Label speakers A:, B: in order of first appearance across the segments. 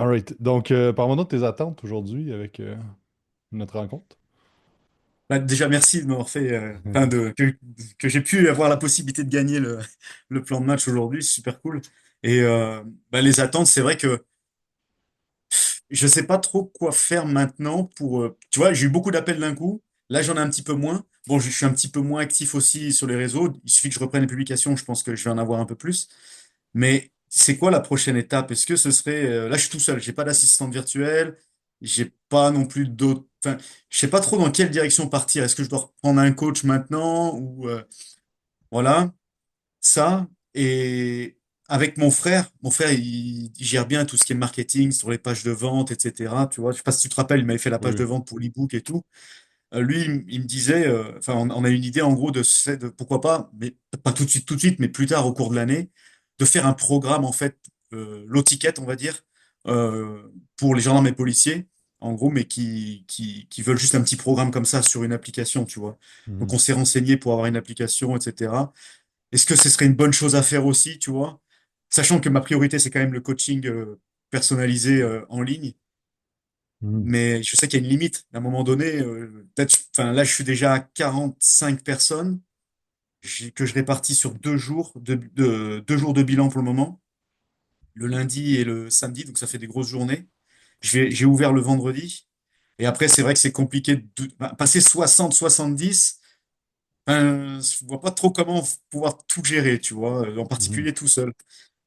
A: Alright. Donc, parle-moi donc de tes attentes aujourd'hui avec notre rencontre.
B: Bah, déjà, merci de m'avoir fait, enfin, que j'ai pu avoir la possibilité de gagner le plan de match aujourd'hui, c'est super cool. Et bah, les attentes, c'est vrai que je sais pas trop quoi faire maintenant pour, tu vois, j'ai eu beaucoup d'appels d'un coup. Là, j'en ai un petit peu moins. Bon, je suis un petit peu moins actif aussi sur les réseaux. Il suffit que je reprenne les publications, je pense que je vais en avoir un peu plus. Mais c'est quoi la prochaine étape? Est-ce que ce serait là je suis tout seul, j'ai pas d'assistante virtuelle, j'ai pas non plus d'autres. Enfin, je sais pas trop dans quelle direction partir. Est-ce que je dois reprendre un coach maintenant ou voilà ça et avec mon frère il gère bien tout ce qui est marketing sur les pages de vente, etc. Tu vois, je sais pas si tu te rappelles, il m'avait fait la
A: Oui,
B: page de
A: oui.
B: vente pour l'ebook et tout. Lui, il me disait, enfin, on a une idée en gros de pourquoi pas, mais pas tout de suite, mais plus tard au cours de l'année, de faire un programme en fait, low ticket, on va dire, euh, pour les gendarmes et policiers, en gros, mais qui veulent juste un petit programme comme ça sur une application, tu vois. Donc
A: Mhm.
B: on s'est renseigné pour avoir une application, etc. Est-ce que ce serait une bonne chose à faire aussi, tu vois? Sachant que ma priorité, c'est quand même le coaching personnalisé en ligne.
A: Mhm.
B: Mais je sais qu'il y a une limite. À un moment donné, peut-être, enfin, là, je suis déjà à 45 personnes que je répartis sur 2 jours deux jours de bilan pour le moment, le lundi et le samedi, donc ça fait des grosses journées. J'ai ouvert le vendredi. Et après, c'est vrai que c'est compliqué bah, passer 60-70. Je vois pas trop comment pouvoir tout gérer, tu vois, en
A: Mhm.
B: particulier tout seul.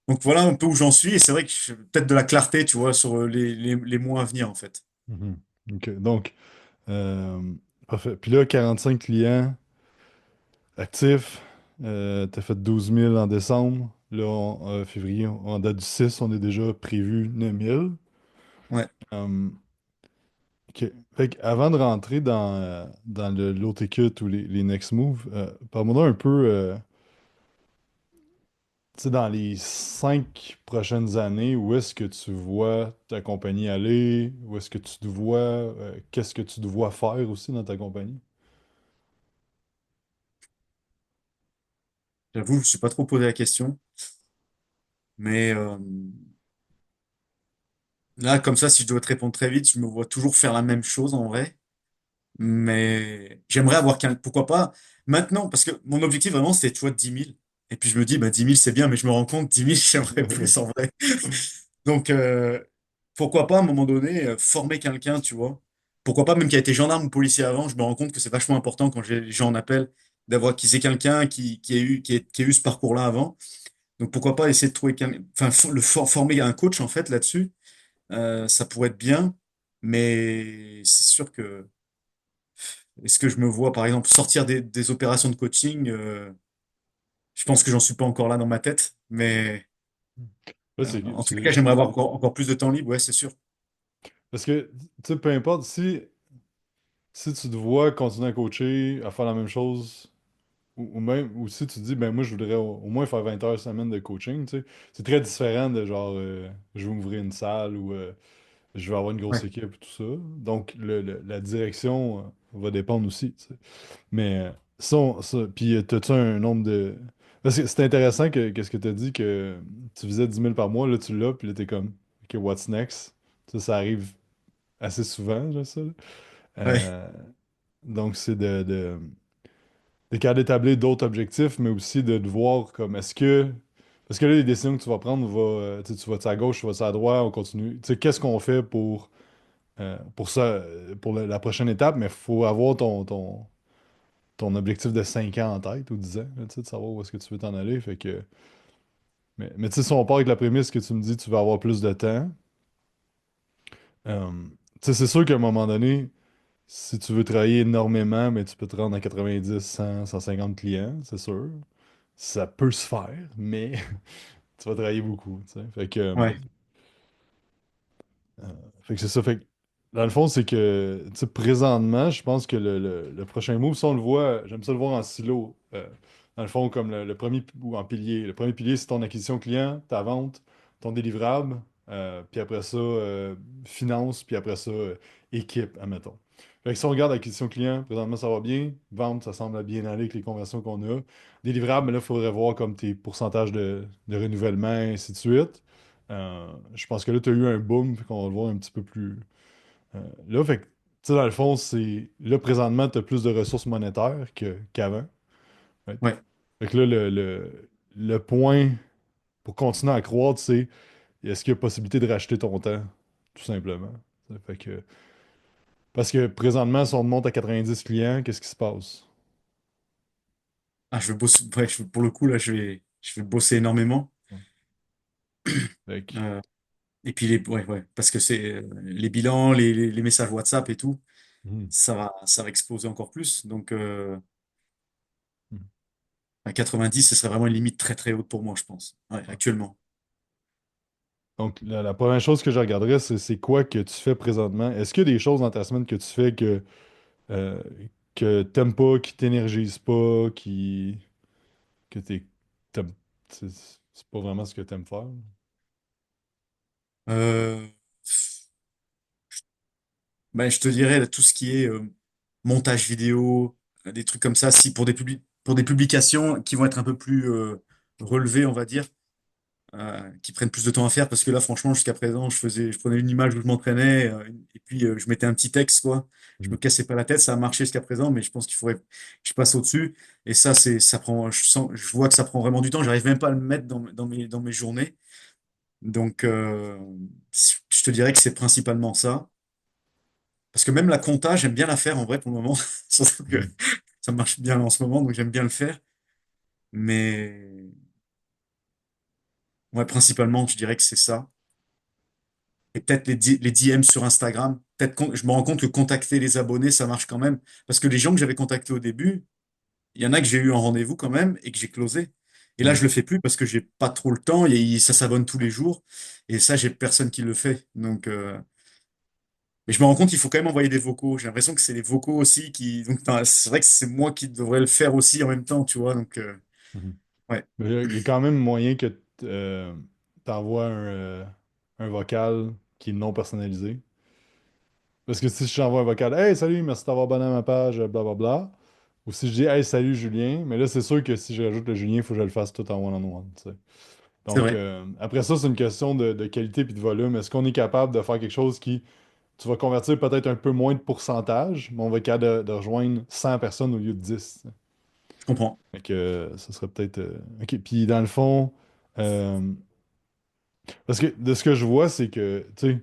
B: Donc voilà un peu où j'en suis. Et c'est vrai que j'ai peut-être de la clarté, tu vois, sur les mois à venir, en fait.
A: Mhm. OK. Donc, euh, parfait. Puis là, 45 clients actifs. T'as fait 12 000 en décembre. Là, février, en date du 6, on est déjà prévu 9 000.
B: Ouais.
A: OK. Fait avant de rentrer dans le low ticket ou les next moves, parle-moi donc un peu. Tu sais, dans les 5 prochaines années, où est-ce que tu vois ta compagnie aller? Où est-ce que tu te vois? Qu'est-ce que tu te vois faire aussi dans ta compagnie?
B: J'avoue, je ne suis pas trop posé la question. Mais là, comme ça, si je dois te répondre très vite, je me vois toujours faire la même chose en vrai. Mais j'aimerais avoir qu'un. Pourquoi pas maintenant? Parce que mon objectif vraiment, c'est, tu vois, 10 000. Et puis je me dis, bah, 10 000, c'est bien, mais je me rends compte, 10 000, j'aimerais plus en vrai. Donc, pourquoi pas à un moment donné, former quelqu'un, tu vois? Pourquoi pas, même qui a été gendarme ou policier avant, je me rends compte que c'est vachement important quand les gens en appellent, d'avoir qu'ils aient quelqu'un qui ait eu ce parcours-là avant. Donc pourquoi pas essayer de trouver enfin, former un coach en fait là-dessus. Ça pourrait être bien, mais c'est sûr que est-ce que je me vois par exemple sortir des opérations de coaching, je pense que j'en suis pas encore là dans ma tête, mais
A: Là,
B: en tous les cas j'aimerais avoir encore plus de temps libre, ouais c'est sûr.
A: Parce que, tu sais, peu importe, si tu te vois continuer à coacher, à faire la même chose, ou même, ou si tu te dis, ben moi, je voudrais au moins faire 20 heures semaine de coaching, tu sais, c'est très différent de genre, je veux m'ouvrir une salle ou je veux avoir une grosse
B: Ouais,
A: équipe et tout ça. Donc, la direction va dépendre aussi, tu sais. Mais puis t'as-tu un nombre de. Parce que c'est intéressant qu'est-ce que tu as dit que tu faisais 10 000 par mois, là tu l'as, puis là t'es comme, OK, what's next? Ça arrive assez souvent, là, ça. Là.
B: ouais,
A: Euh, donc c'est de capable d'établir d'autres objectifs, mais aussi de voir comme est-ce que. Parce que là, les décisions que tu vas prendre, tu vas à gauche, tu vas à droite, on continue. Tu sais, qu'est-ce qu'on fait pour ça, pour la prochaine étape, mais il faut avoir ton objectif de 5 ans en tête ou 10 ans, là, tu sais, de savoir où est-ce que tu veux t'en aller. Fait que, mais tu sais, si on part avec la prémisse que tu me dis que tu vas avoir plus de temps, tu sais, c'est sûr qu'à un moment donné, si tu veux travailler énormément, mais tu peux te rendre à 90, 100, 150 clients, c'est sûr. Ça peut se faire, mais tu vas travailler beaucoup, tu sais.
B: ouais,
A: Euh, fait que c'est ça. Fait que, dans le fond, c'est que, tu sais, présentement, je pense que le prochain move, si on le voit, j'aime ça le voir en silo. Dans le fond, comme le premier, ou en pilier. Le premier pilier, c'est ton acquisition client, ta vente, ton délivrable, puis après ça, finance, puis après ça, équipe, admettons. Fait que si on regarde acquisition client, présentement, ça va bien. Vente, ça semble bien aller avec les conversions qu'on a. Délivrable, mais là, il faudrait voir comme tes pourcentages de renouvellement, et ainsi de suite. Je pense que là, tu as eu un boom, fait qu'on va le voir un petit peu plus. Là, fait que, tu sais, dans le fond, c'est. Là, présentement, tu as plus de ressources monétaires qu'avant. Right?
B: Ouais.
A: Fait que là, le point pour continuer à croître, c'est est-ce qu'il y a possibilité de racheter ton temps, tout simplement. Fait que, parce que présentement, si on monte à 90 clients, qu'est-ce qui se passe?
B: Ah, je vais bosser, ouais, pour le coup, là, je vais bosser énormément.
A: Fait que,
B: Euh, et puis, ouais, ouais, parce que c'est les bilans, les messages WhatsApp et tout,
A: mhm,
B: ça va exploser encore plus. Donc,
A: mhm.
B: à 90, ce serait vraiment une limite très, très haute pour moi, je pense. Ouais,
A: Ouais.
B: actuellement.
A: Donc, la première chose que je regarderais, c'est quoi que tu fais présentement. Est-ce qu'il y a des choses dans ta semaine que tu fais euh, que t'aimes pas, qui t'énergisent pas, que t'aimes- c'est c'est pas vraiment ce que t'aimes faire?
B: Euh, Ben, je te dirais là, tout ce qui est montage vidéo, des trucs comme ça, si pour des publications qui vont être un peu plus relevées, on va dire, qui prennent plus de temps à faire, parce que là, franchement, jusqu'à présent, je prenais une image où je m'entraînais, et puis je mettais un petit texte, quoi. Je me
A: Mhm,
B: cassais pas la tête, ça a marché jusqu'à présent, mais je pense qu'il faudrait que je passe au-dessus. Et ça, ça prend, je vois que ça prend vraiment du temps. J'arrive même pas à le mettre dans mes journées. Donc, je te dirais que c'est principalement ça. Parce que même la compta, j'aime bien la faire en vrai pour le moment. Surtout que
A: mhm,
B: ça marche bien en ce moment, donc j'aime bien le faire. Mais ouais, principalement, je dirais que c'est ça. Et peut-être les DM sur Instagram. Je me rends compte que contacter les abonnés, ça marche quand même. Parce que les gens que j'avais contactés au début, il y en a que j'ai eu en rendez-vous quand même et que j'ai closé. Et là,
A: mhm,
B: je le fais plus parce que j'ai pas trop le temps et ça s'abonne tous les jours. Et ça, j'ai personne qui le fait. Donc, mais je me rends compte qu'il faut quand même envoyer des vocaux. J'ai l'impression que c'est les vocaux aussi qui. Donc, c'est vrai que c'est moi qui devrais le faire aussi en même temps, tu vois. Donc,
A: mhm.
B: ouais,
A: Mais il y a quand même moyen que t'envoies un vocal qui est non personnalisé. Parce que si je t'envoie un vocal, Hey, salut, merci d'avoir abonné à ma page, blablabla. Ou si je dis, Hey, salut Julien, mais là, c'est sûr que si je rajoute le Julien, il faut que je le fasse tout en one-on-one, tu sais.
B: c'est
A: Donc,
B: vrai.
A: après ça, c'est une question de qualité puis de volume. Est-ce qu'on est capable de faire quelque chose qui, tu vas convertir peut-être un peu moins de pourcentage, mais on va être capable de rejoindre 100 personnes au lieu de 10.
B: Je comprends.
A: Fait que ça serait peut-être. OK. Puis dans le fond, euh, parce que de ce que je vois, c'est que, tu sais,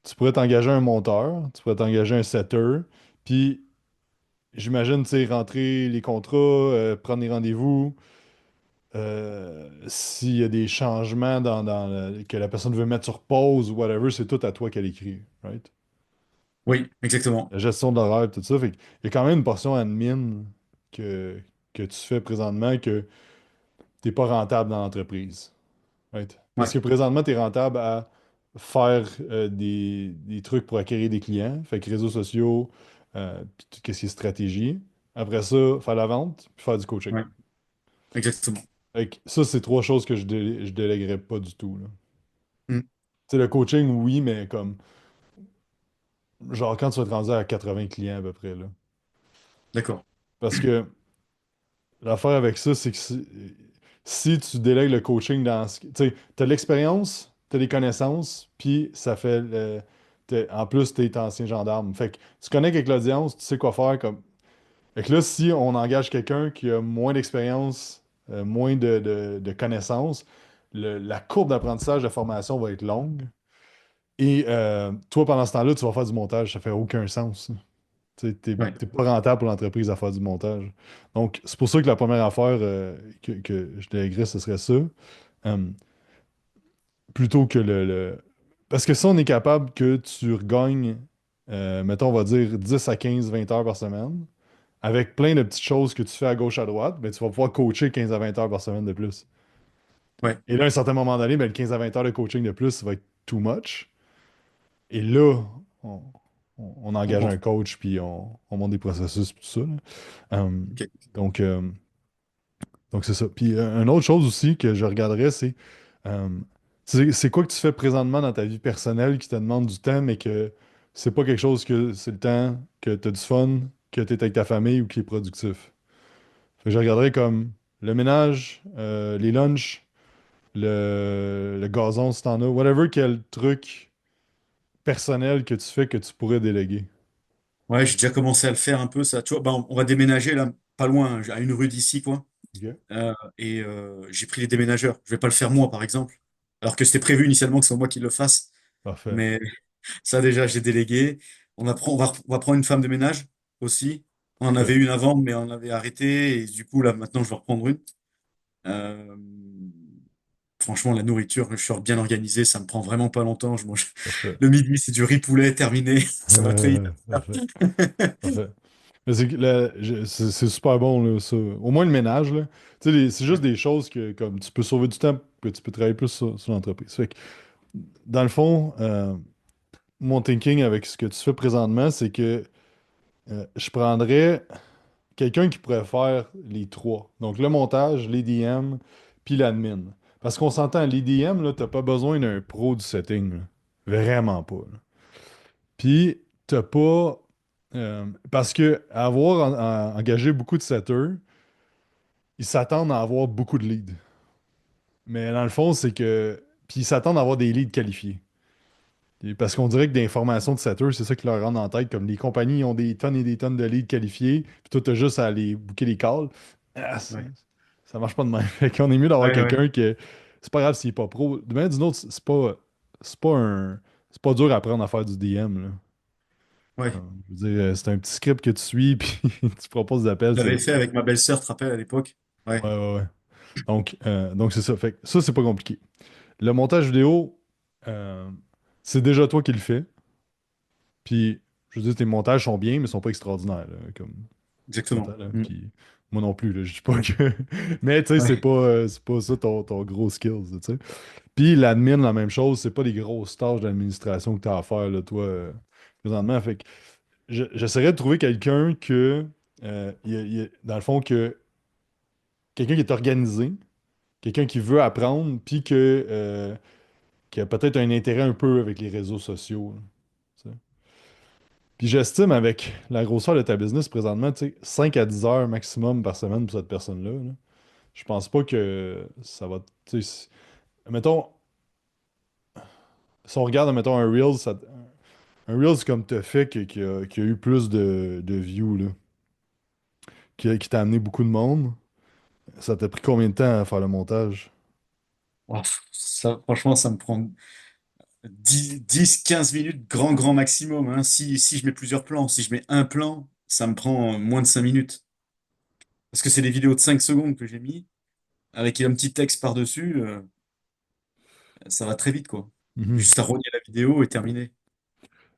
A: tu pourrais t'engager un monteur, tu pourrais t'engager un setter, puis j'imagine, tu sais, rentrer les contrats, prendre les rendez-vous, s'il y a des changements que la personne veut mettre sur pause ou whatever, c'est tout à toi qu'elle écrit, right?
B: Oui, exactement.
A: La gestion de l'horaire, tout ça. Fait qu'il y a quand même une portion admin que, que tu fais présentement que t'es pas rentable dans l'entreprise. Right? Parce
B: Ouais,
A: que présentement, tu es rentable à faire des trucs pour acquérir des clients, fait que réseaux sociaux, puis tout ce qui est stratégie. Après ça, faire la vente, puis faire du coaching.
B: ouais, exactement.
A: Fait que ça, c'est trois choses que je déléguerais pas du tout, là.
B: Hmm,
A: Tu sais, le coaching, oui, mais comme, genre, quand tu vas te rendre à 80 clients à peu près, là.
B: d'accord.
A: Parce que l'affaire avec ça, c'est que si tu délègues le coaching dans tu sais, t'as l'expérience, t'as les connaissances, puis ça fait en plus, t'es ancien gendarme. Fait que tu connectes avec l'audience, tu sais quoi faire comme. Fait que là, si on engage quelqu'un qui a moins d'expérience, moins de connaissances, la courbe d'apprentissage de formation va être longue. Et toi, pendant ce temps-là, tu vas faire du montage, ça fait aucun sens. Tu sais,
B: Ouais,
A: t'es pas rentable pour l'entreprise à faire du montage. Donc, c'est pour ça que la première affaire que je délaguerais, ce serait ça. Euh, Plutôt que Parce que si on est capable que tu regagnes, mettons, on va dire 10 à 15, 20 heures par semaine, avec plein de petites choses que tu fais à gauche, à droite, ben, tu vas pouvoir coacher 15 à 20 heures par semaine de plus.
B: ouais,
A: Et là, à un certain moment donné, ben, le 15 à 20 heures de coaching de plus, ça va être too much. Et là, on, on
B: je
A: engage
B: comprends.
A: un coach, puis on monte des processus, puis tout ça, là. Euh,
B: Ok.
A: donc, euh, donc c'est ça. Puis une autre chose aussi que je regarderais, euh, c'est quoi que tu fais présentement dans ta vie personnelle qui te demande du temps, mais que c'est pas quelque chose que c'est le temps, que tu as du fun, que tu es avec ta famille ou qui est productif. Fait que je regarderais comme le ménage, les lunchs, le gazon si t'en as, whatever quel truc personnel que tu fais que tu pourrais déléguer.
B: Ouais, j'ai déjà commencé à le faire un peu, ça. Tu vois, bah, on va déménager là, pas loin, à une rue d'ici, quoi.
A: Ok.
B: J'ai pris les déménageurs. Je vais pas le faire moi, par exemple. Alors que c'était prévu initialement que c'est moi qui le fasse.
A: Parfait.
B: Mais ça, déjà, j'ai délégué. On va prendre une femme de ménage aussi. On en
A: Parfait.
B: avait une avant, mais on avait arrêté. Et du coup, là, maintenant, je vais reprendre une. Euh, Franchement, la nourriture, je suis bien organisé. Ça me prend vraiment pas longtemps. Je mange
A: Parfait.
B: le midi, c'est du riz poulet terminé. Ça va très vite.
A: Parfait. Parfait. Mais c'est super bon, là, ça. Au moins le ménage, là. Tu sais, c'est juste des choses que comme tu peux sauver du temps que tu peux travailler plus sur l'entreprise. Fait que, dans le fond, mon thinking avec ce que tu fais présentement, c'est que je prendrais quelqu'un qui pourrait faire les trois. Donc le montage, les DM, puis l'admin. Parce qu'on s'entend, les DM, là, t'as pas besoin d'un pro du setting, là. Vraiment pas, là. Puis, t'as pas. Parce que avoir engagé beaucoup de setters, ils s'attendent à avoir beaucoup de leads. Mais dans le fond, c'est que. Puis ils s'attendent à avoir des leads qualifiés. Et parce qu'on dirait que des formations de setters, c'est ça qui leur rentre en tête. Comme les compagnies ont des tonnes et des tonnes de leads qualifiés, puis toi, t'as juste à aller booker les calls. Ah,
B: Ouais,
A: ça marche pas de même. Fait qu'on est mieux d'avoir
B: ouais, ouais.
A: quelqu'un que. C'est pas grave s'il est pas pro. De même d'une autre, C'est pas un. C'est pas dur à apprendre à faire du DM, là.
B: Ouais.
A: Je veux dire, c'est un petit script que tu suis, puis tu proposes des appels,
B: Je
A: c'est
B: l'avais
A: beau.
B: fait avec ma belle-sœur, tu te rappelles, à l'époque.
A: Ouais,
B: Ouais,
A: ouais, ouais. Donc c'est ça. Fait que ça, c'est pas compliqué. Le montage vidéo, euh, c'est déjà toi qui le fais. Puis, je veux dire, tes montages sont bien, mais ils sont pas extraordinaires, là, comme on s'entend,
B: exactement.
A: là.
B: Mm.
A: Puis, moi non plus, là, je dis pas que. Mais, tu sais,
B: Ouais,
A: c'est pas ça ton gros skills, tu sais. Puis, l'admin, la même chose, c'est pas des grosses tâches d'administration que tu as à faire, là, toi, présentement. Fait que j'essaierais de trouver quelqu'un que, dans le fond, quelqu'un qui est organisé, quelqu'un qui veut apprendre, puis qui a peut-être un intérêt un peu avec les réseaux sociaux, là, tu sais. Puis j'estime avec la grosseur de ta business présentement, tu sais, 5 à 10 heures maximum par semaine pour cette personne-là, là. Je pense pas que ça va. Tu sais, mettons, si on regarde, mettons, un Reels, un Reels comme tu as fait qui a eu plus de views, là, qui t'a amené beaucoup de monde, ça t'a pris combien de temps à faire le montage?
B: Oh, ça, franchement, ça me prend 15 minutes, grand maximum, hein. Si je mets plusieurs plans, si je mets un plan, ça me prend moins de 5 minutes. Parce que c'est des vidéos de 5 secondes que j'ai mis, avec un petit texte par-dessus, ça va très vite, quoi.
A: Mhm.
B: Juste à relier la vidéo et terminé.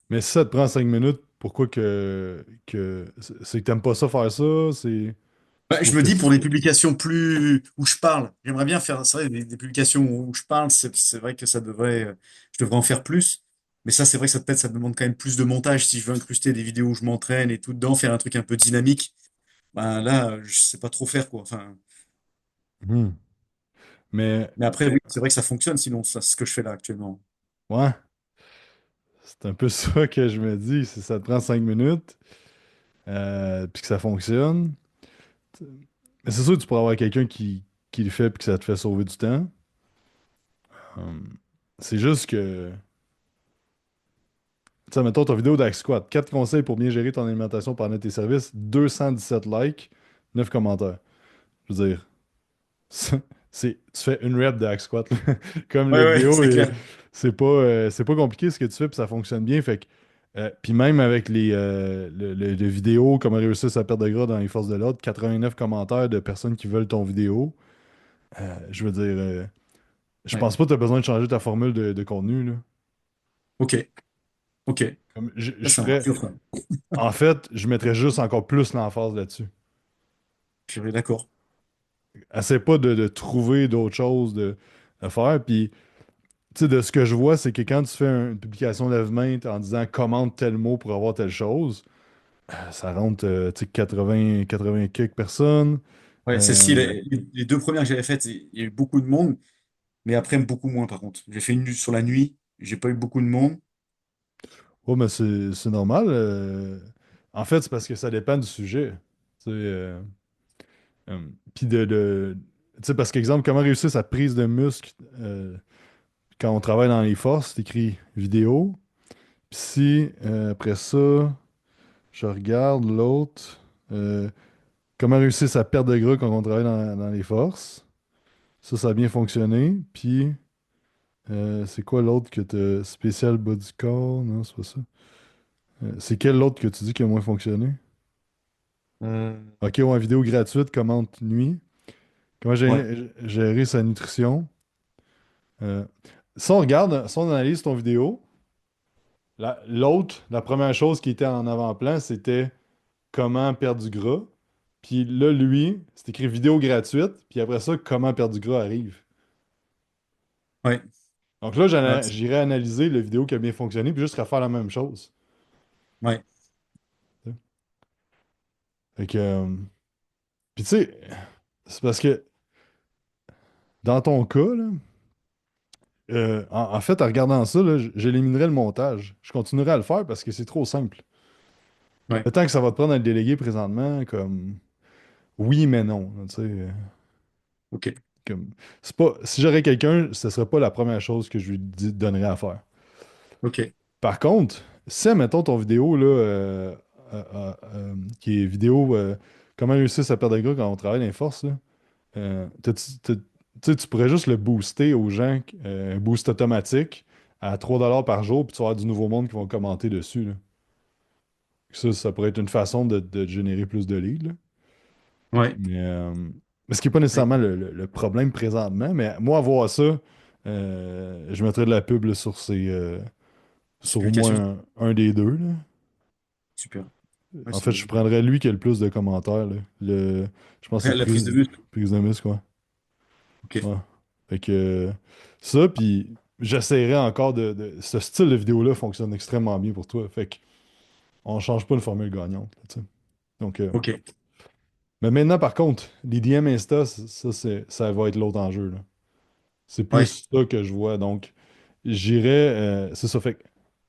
A: Mais si ça te prend 5 minutes, pourquoi c'est que t'aimes pas ça faire ça? Tu
B: Bah, je
A: trouves
B: me
A: que
B: dis pour
A: c'est.
B: des publications plus où je parle, j'aimerais bien faire, c'est vrai, des publications où je parle, c'est vrai que ça devrait, je devrais en faire plus. Mais ça, c'est vrai que ça peut-être ça demande quand même plus de montage si je veux incruster des vidéos où je m'entraîne et tout dedans, faire un truc un peu dynamique. Ben là, je sais pas trop faire quoi. Enfin,
A: Mhm. Mais
B: mais après, oui, c'est vrai que ça fonctionne. Sinon, ça, c'est ce que je fais là actuellement.
A: ouais, c'est un peu ça que je me dis. Si ça te prend 5 minutes, puis que ça fonctionne. Mais c'est sûr que tu pourrais avoir quelqu'un qui le fait puis que ça te fait sauver du temps. C'est juste que, tu sais, mettons ton vidéo d'Axe Squat, 4 conseils pour bien gérer ton alimentation par tes services, 217 likes, 9 commentaires. Je veux dire, tu fais une rep de Hack Squat, là. Comme
B: Ouais,
A: le
B: ouais,
A: vidéo,
B: c'est clair.
A: c'est pas compliqué ce que tu fais, puis ça fonctionne bien. Fait que, puis même avec le vidéo, comment réussir sa perte de gras dans les forces de l'ordre, 89 commentaires de personnes qui veulent ton vidéo. Je veux dire, je
B: Ouais.
A: pense pas que tu as besoin de changer ta formule de contenu, là.
B: Ok, ok.
A: Comme
B: Ça,
A: je
B: ça marche.
A: ferais, en fait, je mettrais juste encore plus l'emphase là-dessus.
B: Purée, d'accord.
A: Essaie pas de trouver d'autres choses à faire. Puis, tu sais, de ce que je vois, c'est que quand tu fais une publication lève-main en disant commente tel mot pour avoir telle chose, ça rentre, tu sais, 80 quelques personnes.
B: Ouais, celle-ci,
A: Euh,
B: les deux premières que j'avais faites, il y a eu beaucoup de monde. Mais après, beaucoup moins, par contre. J'ai fait une sur la nuit, j'ai pas eu beaucoup de monde.
A: ouais, mais c'est normal. En fait, c'est parce que ça dépend du sujet. Tu sais, puis Tu sais, parce qu'exemple, comment réussir sa prise de muscle quand on travaille dans les forces, c'est écrit vidéo. Puis si, après ça, je regarde l'autre, euh, comment réussir sa perte de gras quand on travaille dans les forces. Ça a bien fonctionné. Puis, c'est quoi l'autre que tu spécial body core? Non, c'est pas ça. C'est quel autre que tu dis qui a moins fonctionné?
B: Euh,
A: Ok, ouais, vidéo gratuite, commente nuit. Comment
B: ouais,
A: gérer sa nutrition? Euh, si on regarde, si on analyse ton vidéo, l'autre, la première chose qui était en avant-plan, c'était comment perdre du gras. Puis là, lui, c'est écrit vidéo gratuite. Puis après ça, comment perdre du gras arrive.
B: ouais,
A: Donc là,
B: ouais,
A: j'irai analyser le vidéo qui a bien fonctionné, puis juste refaire la même chose.
B: ouais,
A: Fait que, puis tu sais, c'est parce que dans ton cas, là, en fait, en regardant ça, là, j'éliminerais le montage. Je continuerai à le faire parce que c'est trop simple.
B: ouais,
A: Le temps que ça va te prendre à le déléguer présentement, comme oui, mais non. Là, tu sais,
B: ok,
A: comme, c'est pas, si j'aurais quelqu'un, ce serait pas la première chose que je lui donnerais à faire.
B: ok,
A: Par contre, si, mettons, ton vidéo, là, qui est vidéo comment réussir sa perte de gras quand on travaille dans les forces, là, tu sais, tu pourrais juste le booster aux gens, un boost automatique à 3 $ par jour, puis tu vas avoir du nouveau monde qui vont commenter dessus, là. Ça pourrait être une façon de générer plus de leads, là.
B: ouais,
A: Mais, ce qui n'est pas
B: ouais,
A: nécessairement le problème présentement, mais moi, à voir ça, je mettrais de la pub là,
B: les
A: sur au moins
B: publications,
A: un des deux, là.
B: super, ouais,
A: En
B: c'est
A: fait,
B: une
A: je
B: bonne idée.
A: prendrais lui qui a le plus de commentaires, là. Je pense que c'est
B: La prise de muscle,
A: prise de muscle, quoi.
B: ok,
A: Ouais. Fait que ça, puis j'essaierai encore ce style de vidéo-là fonctionne extrêmement bien pour toi. Fait que on change pas une formule gagnante, là, tu sais. Donc,
B: ok,
A: mais maintenant, par contre, les DM Insta, ça va être l'autre enjeu, là. C'est
B: ouais,
A: plus ça que je vois. Donc, j'irais. C'est ça. Fait que,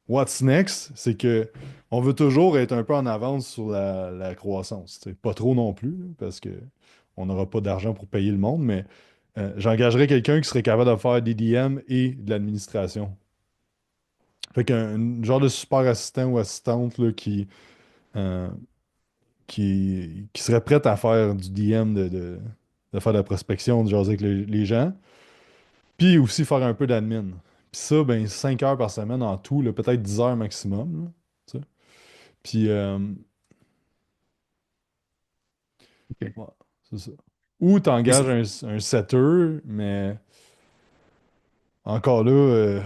A: what's next, c'est que on veut toujours être un peu en avance sur la croissance. Tu sais. Pas trop non plus, là, parce que on n'aura pas d'argent pour payer le monde, mais j'engagerais quelqu'un qui serait capable de faire des DM et de l'administration. Fait qu'un genre de super assistant ou assistante là, euh, qui serait prête à faire du DM, de faire de la prospection, de jaser avec les gens. Puis aussi faire un peu d'admin. Puis ça, ben 5 heures par semaine en tout, là, peut-être 10 heures maximum, là, tu sais. Puis,
B: ok.
A: ouais, c'est ça. Ou
B: Et c'est-
A: t'engages un setter, mais encore là,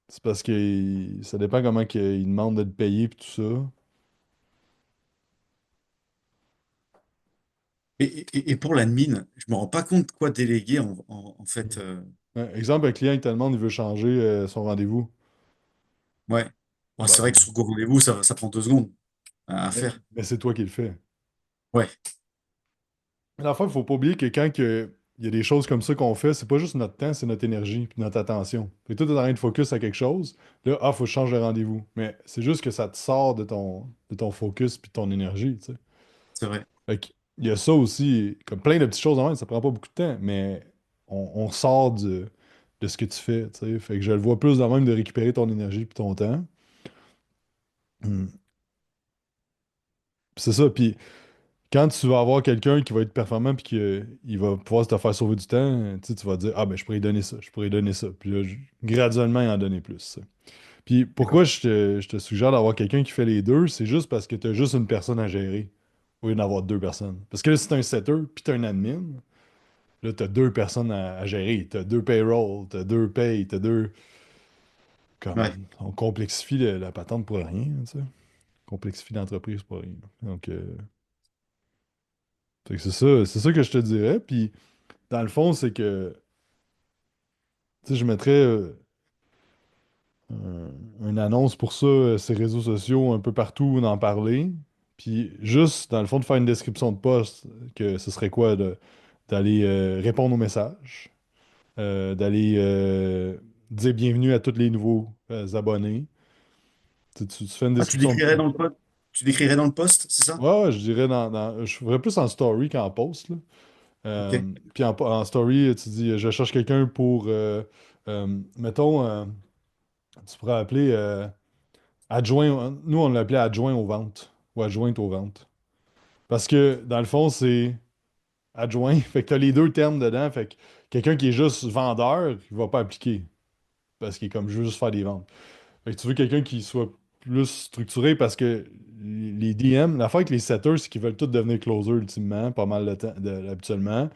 A: c'est parce que ça dépend comment qu'il demande de te payer puis tout ça.
B: et pour l'admin, je me rends pas compte quoi déléguer en fait.
A: Exemple, un client, il te demande, il veut changer son rendez-vous.
B: Ouais. Bon, c'est vrai que
A: Ben,
B: sur Go Rendez-vous, ça prend 2 secondes à faire.
A: mais c'est toi qui le fais.
B: Ouais,
A: Mais la fois, il faut pas oublier que il y a des choses comme ça qu'on fait, c'est pas juste notre temps, c'est notre énergie puis notre attention. Fait que toi, t'es en train de focus à quelque chose. Là, faut que je change de rendez-vous. Mais c'est juste que ça te sort de ton focus puis de ton énergie, tu sais.
B: c'est vrai.
A: Fait que, il y a ça aussi, comme plein de petites choses en même, ça prend pas beaucoup de temps, mais on sort de ce que tu fais, tu sais. Fait que je le vois plus dans même de récupérer ton énergie puis ton temps. Hmm. Puis c'est ça, puis quand tu vas avoir quelqu'un qui va être performant puis qu'il va pouvoir te faire sauver du temps, tu sais, tu vas dire, ah ben je pourrais lui donner ça, je pourrais lui donner ça. Puis là, graduellement, il en donner plus, ça. Puis pourquoi
B: D'accord.
A: je te suggère d'avoir quelqu'un qui fait les deux, c'est juste parce que tu as juste une personne à gérer au lieu d'avoir deux personnes. Parce que là, si tu un setter puis tu un admin, là, tu as deux personnes à gérer. Tu as deux payroll, tu as deux payes, tu as deux.
B: Ouais.
A: Comme on complexifie la patente pour rien, tu sais. On complexifie l'entreprise pour rien. Donc, fait que c'est ça que je te dirais. Puis dans le fond, c'est que tu sais, je mettrais une annonce pour ça, ces réseaux sociaux, un peu partout, d'en parler. Puis juste, dans le fond, de faire une description de poste, que ce serait quoi d'aller répondre aux messages, d'aller dire bienvenue à tous les nouveaux abonnés. Tu fais une
B: Ah, tu
A: description de
B: l'écrirais
A: poste.
B: dans le code? tu décrirais dans le post, c'est ça?
A: Ouais, ouais, je dirais je ferais plus en story qu'en post, là.
B: Ok.
A: Puis en story, tu dis, je cherche quelqu'un pour, mettons, tu pourrais appeler adjoint, nous on l'appelait adjoint aux ventes, ou adjointe aux ventes. Parce que, dans le fond, c'est adjoint, fait que t'as les deux termes dedans, fait que quelqu'un qui est juste vendeur, il va pas appliquer, parce qu'il est comme, je veux juste faire des ventes. Fait que tu veux quelqu'un qui soit plus structuré parce que les DM, l'affaire avec les setters, c'est qu'ils veulent tous devenir closers ultimement, pas mal de temps, habituellement.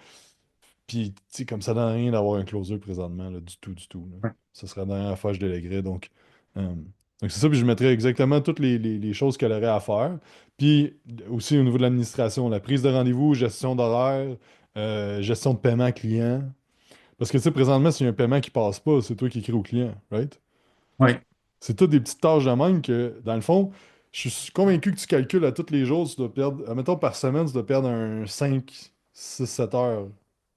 A: Puis, tu sais, comme ça donne rien d'avoir un closer présentement, là, du tout, du tout, là.
B: Ouais.
A: Ça serait la dernière affaire que je déléguerais. Donc c'est ça, puis je mettrais exactement toutes les choses qu'elle aurait à faire. Puis aussi au niveau de l'administration, la prise de rendez-vous, gestion d'horaire, gestion de paiement client. Parce que, tu sais, présentement, s'il y a un paiement qui passe pas, c'est toi qui écris au client, right?
B: Ouais.
A: C'est toutes des petites tâches de même que, dans le fond, je suis convaincu que tu calcules à tous les jours, tu dois perdre, admettons par semaine, tu dois perdre un 5, 6, 7 heures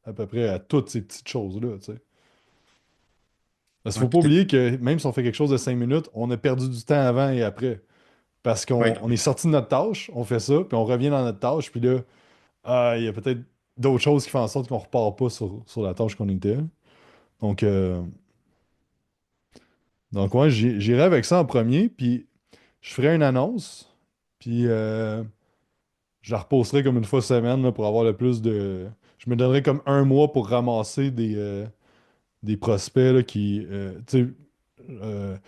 A: à peu près à toutes ces petites choses-là, tu sais. Parce qu'il
B: Ouais,
A: faut pas
B: peut-être.
A: oublier que même si on fait quelque chose de 5 minutes, on a perdu du temps avant et après. Parce
B: Ouais.
A: qu'on est sorti de notre tâche, on fait ça, puis on revient dans notre tâche, puis là, il y a peut-être d'autres choses qui font en sorte qu'on repart pas sur la tâche qu'on était. Donc, euh, donc ouais, j'irai avec ça en premier, puis je ferai une annonce, puis je la reposterai comme une fois semaine là, pour avoir le plus de. Je me donnerai comme un mois pour ramasser des prospects là, qui. Tu sais,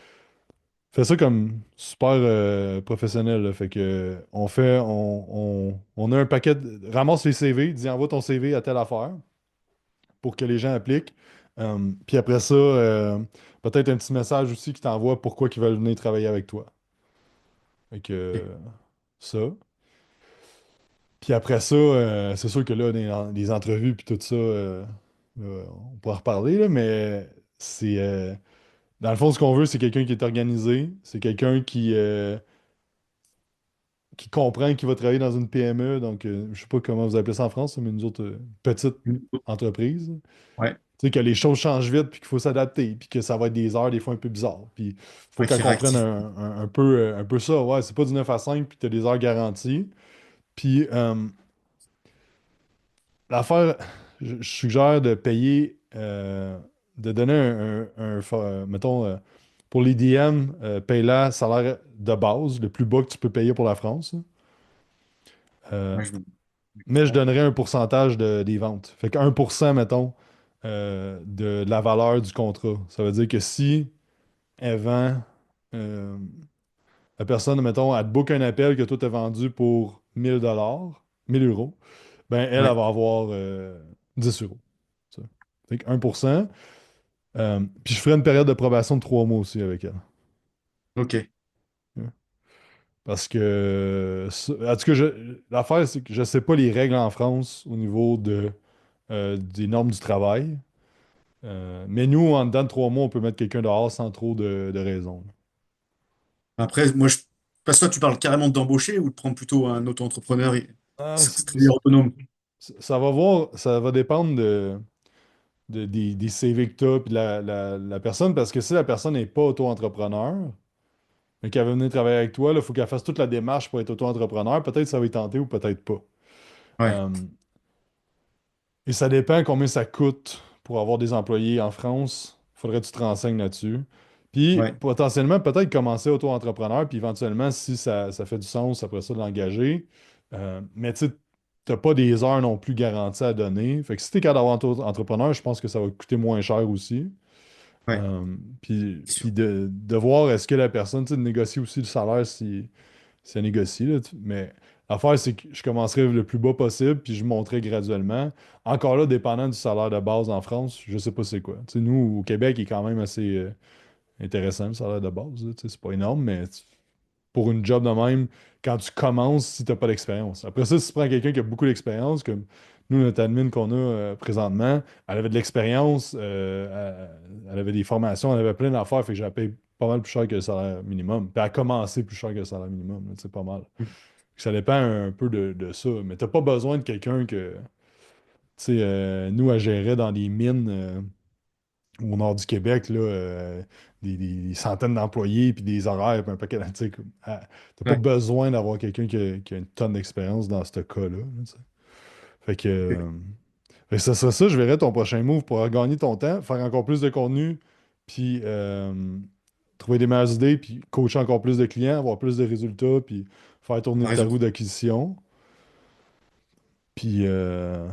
A: fais ça comme super professionnel. Là. Fait que on a un paquet. Ramasse les CV, dis envoie ton CV à telle affaire pour que les gens appliquent. Puis après ça, peut-être un petit message aussi qui t'envoie pourquoi ils veulent venir travailler avec toi. Fait que
B: Ok.
A: ça. Puis après ça, c'est sûr que là, les entrevues puis tout ça, on pourra reparler, là, mais c'est. Dans le fond, ce qu'on veut, c'est quelqu'un qui est organisé, c'est quelqu'un qui comprend qu'il va travailler dans une PME, donc je sais pas comment vous appelez ça en France, mais nous autres, petite entreprise.
B: Ouais.
A: Tu sais, que les choses changent vite, puis qu'il faut s'adapter, puis que ça va être des heures des fois un peu bizarres. Puis il faut
B: Ouais,
A: qu'elle
B: qui est
A: comprenne
B: réactif.
A: un peu ça. Ouais, c'est pas du 9 à 5, puis tu as des heures garanties. Puis l'affaire, je suggère de payer, de donner mettons, pour les DM, paye-la salaire de base, le plus bas que tu peux payer pour la France. Là. Euh,
B: Ouais, je
A: mais je
B: comprends.
A: donnerais un pourcentage des ventes. Fait que 1%, mettons, de la valeur du contrat. Ça veut dire que si elle vend, euh, la personne, mettons, elle te book un appel que toi t'as vendu pour 1000 $, 1000 euros, ben elle
B: Ouais.
A: va avoir 10 euros. Ça. Fait que 1%. Puis je ferai une période de probation de 3 mois aussi avec elle.
B: Ok.
A: Ouais. Parce que, en tout cas, l'affaire, c'est que je sais pas les règles en France au niveau des normes du travail. Mais nous, en dedans de 3 mois, on peut mettre quelqu'un dehors sans trop de raison.
B: Après, moi, parce que toi, tu parles carrément d'embaucher ou de prendre plutôt un auto-entrepreneur et
A: Ah,
B: c'est travailleur autonome.
A: ça va ça va dépendre des CV que tu as puis de la personne, parce que si la personne n'est pas auto-entrepreneur, mais qu'elle veut venir travailler avec toi, il faut qu'elle fasse toute la démarche pour être auto-entrepreneur. Peut-être ça va y tenter ou peut-être pas.
B: Ouais.
A: Euh, et ça dépend combien ça coûte pour avoir des employés en France. Faudrait que tu te renseignes là-dessus. Puis
B: Ouais.
A: potentiellement, peut-être commencer auto-entrepreneur, puis éventuellement, si ça fait du sens, après ça, de l'engager. Mais tu sais, t'as pas des heures non plus garanties à donner. Fait que si t'es capable d'avoir auto-entrepreneur, je pense que ça va coûter moins cher aussi.
B: Ouais.
A: Puis
B: C'est sûr.
A: de voir est-ce que la personne, tu sais, de négocier aussi le salaire si elle négocie, là, mais l'affaire, c'est que je commencerai le plus bas possible, puis je monterai graduellement. Encore là, dépendant du salaire de base en France, je sais pas c'est quoi. Tu sais, nous, au Québec, il est quand même assez intéressant, le salaire de base, là, tu sais, c'est pas énorme, mais pour une job de même, quand tu commences, si t'as pas d'expérience. Après ça, si tu prends quelqu'un qui a beaucoup d'expérience, comme nous, notre admin qu'on a présentement, elle avait de l'expérience, elle avait des formations, elle avait plein d'affaires, fait que j'ai payé pas mal plus cher que le salaire minimum. Puis elle a commencé plus cher que le salaire minimum, là, c'est pas mal. Ça dépend un peu de ça. Mais t'as pas besoin de quelqu'un que, tu sais, nous, à gérer dans des mines. au nord du Québec, là, des centaines d'employés, puis des horaires, puis un paquet de... Tu sais, t'as pas
B: Ouais.
A: besoin d'avoir quelqu'un qui a une tonne d'expérience dans ce cas-là. Là, tu sais. Fait que,
B: Ok.
A: fait que ça serait ça, je verrais ton prochain move pour gagner ton temps, faire encore plus de contenu, puis trouver des meilleures idées, puis coacher encore plus de clients, avoir plus de résultats, puis faire tourner
B: T'as
A: ta
B: raison.
A: roue d'acquisition. Puis,
B: Et
A: ouais.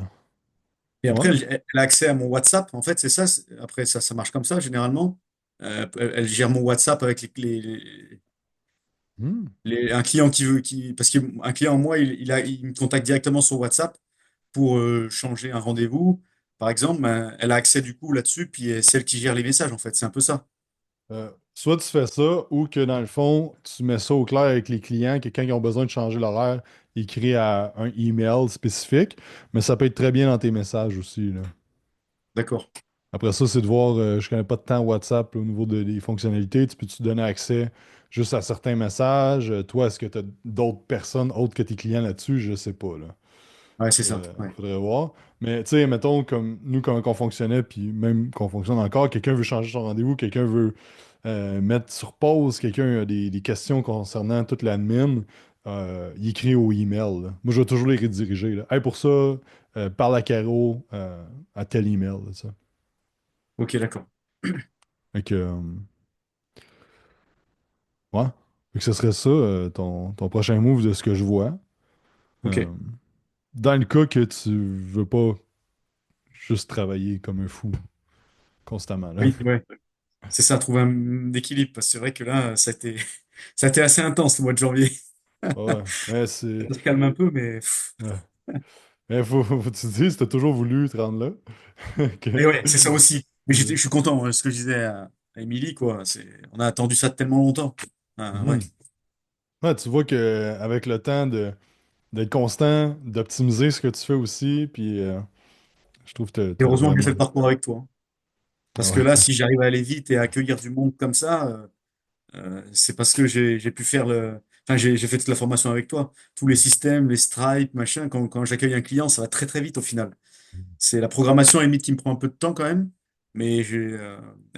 B: après, elle a accès à mon WhatsApp. En fait, c'est ça. Après, ça marche comme ça, généralement. Elle gère mon WhatsApp avec
A: Hmm.
B: un client parce qu'un client, moi, il me contacte directement sur WhatsApp pour changer un rendez-vous. Par exemple, ben, elle a accès du coup là-dessus, puis c'est elle qui gère les messages, en fait. C'est un peu ça.
A: Soit tu fais ça, ou que dans le fond, tu mets ça au clair avec les clients, que quand ils ont besoin de changer l'horaire, ils créent un email spécifique, mais ça peut être très bien dans tes messages aussi, là.
B: D'accord.
A: Après ça, c'est de voir, je connais pas de temps WhatsApp là, au niveau des fonctionnalités. Tu peux-tu donner accès juste à certains messages? Toi, est-ce que tu as d'autres personnes autres que tes clients là-dessus? Je sais pas, là.
B: Ouais, c'est ça. Ouais.
A: Faudrait voir. Mais tu sais, mettons, comme nous, comment qu'on fonctionnait, puis même qu'on fonctionne encore, quelqu'un veut changer son rendez-vous, quelqu'un veut mettre sur pause, quelqu'un a des questions concernant toute l'admin, il écrit au email, là. Moi, je vais toujours les rediriger, là. Hey, pour ça, parle à Caro à tel email, là, ça.
B: Ok, d'accord.
A: Fait que, ouais. Fait que ce serait ça, ton prochain move de ce que je vois.
B: Ok.
A: Euh, Dans le cas que tu veux pas juste travailler comme un fou constamment, là.
B: Oui, ouais. C'est ça, trouver un équilibre, parce que c'est vrai que là, ça a été assez intense le mois de janvier.
A: Ouais. Mais c'est.
B: Ça se calme un peu, mais.
A: Ouais. Mais faut que tu te dises, t'as toujours voulu te rendre là.
B: Et
A: Que-
B: ouais, c'est ça aussi. Mais
A: Ouais.
B: je suis content, hein, ce que je disais à Émilie, quoi. On a attendu ça tellement longtemps. Ouais.
A: Mhm. Ouais, tu vois que avec le temps d'être constant, d'optimiser ce que tu fais aussi, puis je trouve que
B: Et
A: t'as
B: heureusement que j'ai fait
A: vraiment.
B: le parcours avec toi, hein.
A: Ah
B: Parce que là,
A: ouais.
B: si j'arrive à aller vite et à accueillir du monde comme ça, c'est parce que j'ai pu faire enfin, j'ai fait toute la formation avec toi. Tous les systèmes, les stripes, machin. Quand j'accueille un client, ça va très très vite au final. C'est la programmation à la limite qui me prend un peu de temps quand même. Mais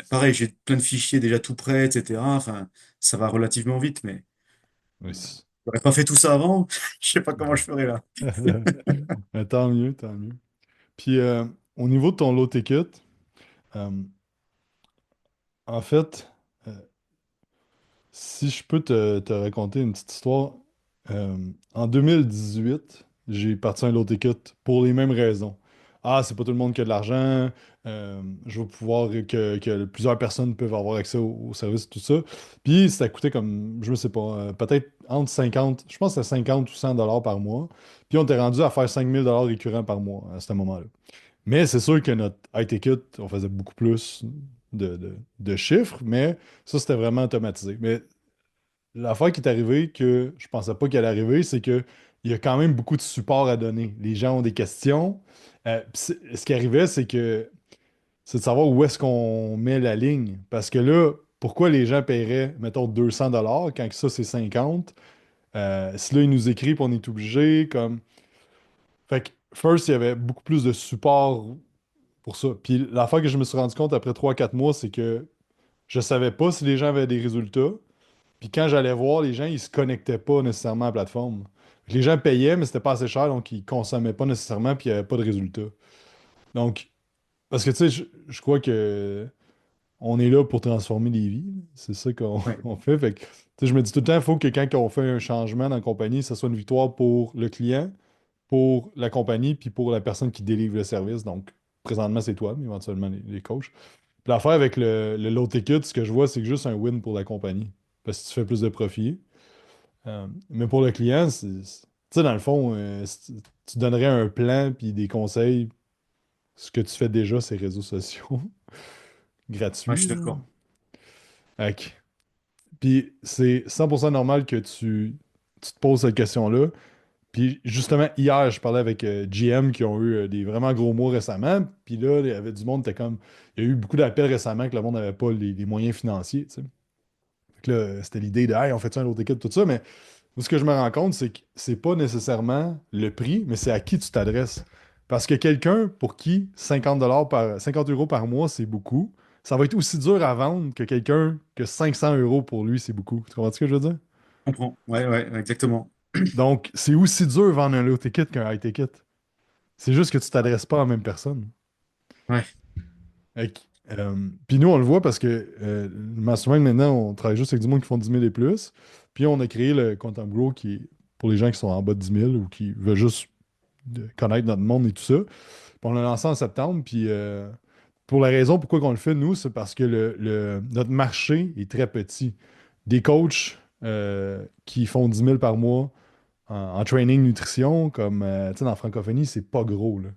B: pareil, j'ai plein de fichiers déjà tout prêts, etc. Enfin, ça va relativement vite, mais
A: Oui.
B: j'aurais pas fait tout ça avant. Je sais pas comment je ferais là.
A: Mais tant mieux, tant mieux. Puis au niveau de ton low ticket, euh, en fait, euh, si je peux te raconter une petite histoire, euh, en 2018, j'ai parti un low ticket pour les mêmes raisons. Ah, c'est pas tout le monde qui a de l'argent, je veux pouvoir que plusieurs personnes peuvent avoir accès au service, tout ça. Puis ça coûtait comme, je ne sais pas, peut-être entre 50, je pense que c'était 50 ou 100 dollars par mois. Puis on était rendu à faire 5 000 dollars récurrents par mois à ce moment-là. Mais c'est sûr que notre high ticket, on faisait beaucoup plus de chiffres, mais ça, c'était vraiment automatisé. Mais l'affaire qui est arrivée que je pensais pas qu'elle allait arriver, c'est que il y a quand même beaucoup de support à donner. Les gens ont des questions. Ce qui arrivait, c'est de savoir où est-ce qu'on met la ligne. Parce que là, pourquoi les gens paieraient, mettons, 200 dollars quand que ça, c'est 50? Si là, ils nous écrivent, on est obligé, comme... Fait que, first, il y avait beaucoup plus de support pour ça. Puis l'affaire que je me suis rendu compte après 3 4 mois, c'est que je savais pas si les gens avaient des résultats. Puis quand j'allais voir, les gens, ils se connectaient pas nécessairement à la plateforme. Les gens payaient, mais c'était pas assez cher, donc ils consommaient pas nécessairement, puis il n'y avait pas de résultats. Donc, parce que tu sais, je crois que on est là pour transformer des vies. C'est ça qu'on
B: Ouais.
A: on fait. Fait que, tu sais, je me dis tout le temps, il faut que quand on fait un changement dans la compagnie, ça soit une victoire pour le client, pour la compagnie, puis pour la personne qui délivre le service. Donc, présentement, c'est toi, mais éventuellement les coachs. Puis l'affaire avec le low ticket, ce que je vois, c'est que juste un win pour la compagnie. Parce que tu fais plus de profit. Mais pour le client, tu sais, dans le fond, si tu donnerais un plan puis des conseils, ce que tu fais déjà, c'est réseaux sociaux
B: Ouais, je
A: gratuits,
B: suis
A: là.
B: d'accord.
A: Fait puis c'est 100% normal que tu te poses cette question-là. Puis justement, hier, je parlais avec GM qui ont eu des vraiment gros mois récemment. Puis là, il y avait du monde, t'es comme. Il y a eu beaucoup d'appels récemment que le monde n'avait pas les moyens financiers, tu sais. Fait que là, c'était l'idée de, hey, on fait ça un autre équipe, tout ça. Mais moi, ce que je me rends compte, c'est que c'est pas nécessairement le prix, mais c'est à qui tu t'adresses. Parce que quelqu'un pour qui 50 € 50 € par mois, c'est beaucoup, ça va être aussi dur à vendre que quelqu'un que 500 euros pour lui, c'est beaucoup. Tu comprends ce que je veux dire?
B: Je comprends. Ouais, ouais, exactement.
A: Donc, c'est aussi dur vendre un low ticket qu'un high ticket. C'est juste que tu t'adresses pas à la même personne.
B: Ouais,
A: Fait que, puis nous, on le voit parce que le Mastermind, maintenant, on travaille juste avec du monde qui font 10 000 et plus. Puis on a créé le Quantum Grow qui est pour les gens qui sont en bas de 10 000 ou qui veulent juste connaître notre monde et tout ça. Puis on l'a lancé en septembre. Puis pour la raison pourquoi on le fait, nous, c'est parce que notre marché est très petit. Des coachs qui font 10 000 par mois en training nutrition, comme tu sais, dans la francophonie, c'est pas gros, là.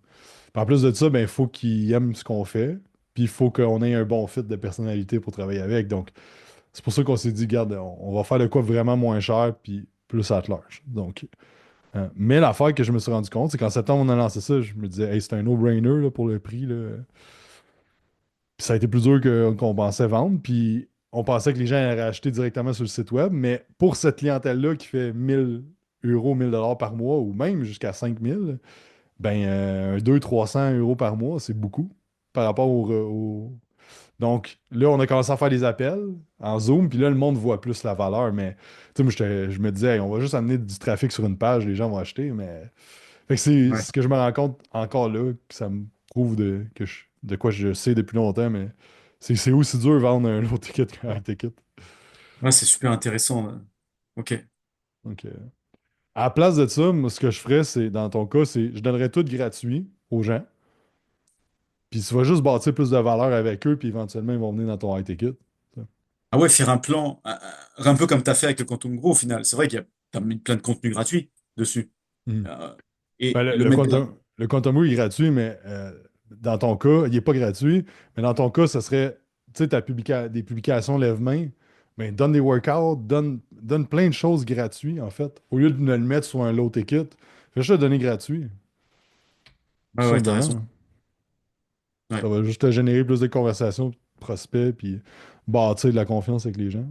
A: Puis en plus de ça, ben, il faut qu'ils aiment ce qu'on fait. Puis il faut qu'on ait un bon fit de personnalité pour travailler avec. Donc, c'est pour ça qu'on s'est dit, regarde, on va faire de quoi vraiment moins cher, puis plus at large. Donc, mais l'affaire que je me suis rendu compte, c'est qu'en septembre, on a lancé ça, je me disais, hey, c'est un no-brainer là, pour le prix, là. Puis ça a été plus dur qu'on pensait vendre. Puis on pensait que les gens allaient acheter directement sur le site web. Mais pour cette clientèle-là qui fait 1 000 euros, 1 000 $ par mois, ou même jusqu'à 5 000, ben 200-300 € par mois, c'est beaucoup par rapport Donc là, on a commencé à faire des appels en Zoom. Puis là, le monde voit plus la valeur. Mais tu sais, moi, je me disais, hey, on va juste amener du trafic sur une page, les gens vont acheter. Mais fait que c'est
B: ouais.
A: ce que je me rends compte encore là, que ça me prouve de quoi je sais depuis longtemps, mais c'est aussi dur de vendre un low ticket qu'un high ticket.
B: Ouais, c'est super intéressant. Ok.
A: Donc, à la place de ça, moi, ce que je ferais, c'est, dans ton cas, c'est je donnerais tout gratuit aux gens, puis tu vas juste bâtir plus de valeur avec eux, puis éventuellement, ils vont venir dans ton high ticket. Ça.
B: Ah ouais, faire un plan, un peu comme tu as fait avec le Quantum Gros au final. C'est vrai t'as mis plein de contenu gratuit dessus.
A: Mhm.
B: Euh,
A: Ben,
B: et le mettre là.
A: Le Quantum Move est gratuit, mais dans ton cas, il n'est pas gratuit. Mais dans ton cas, ça serait, tu sais, des publications lève-main, ben, donne des workouts, donne plein de choses gratuites, en fait. Au lieu de me le mettre sur un low ticket, fais juste le donner gratuit,
B: Ouais,
A: tout
B: ouais, t'as raison.
A: simplement.
B: Ouais,
A: Ça va juste te générer plus de conversations, de prospects, puis bâtir de la confiance avec les gens.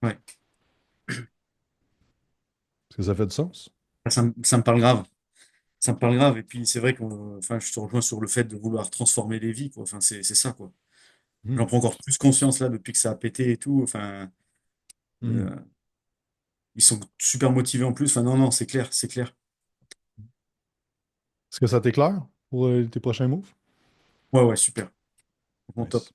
B: ouais.
A: Est-ce que ça fait du sens?
B: Ça me parle grave. Ça me parle grave. Et puis, c'est vrai enfin, je te rejoins sur le fait de vouloir transformer les vies, quoi. Enfin, c'est ça, quoi. J'en
A: Mhm.
B: prends encore plus conscience là depuis que ça a pété et tout. Enfin,
A: Mhm.
B: euh, ils sont super motivés en plus. Enfin, non, non, c'est clair, c'est clair.
A: Est-ce que ça t'éclaire pour tes prochains moves?
B: Ouais, ouais, super. Vraiment top.
A: Nice.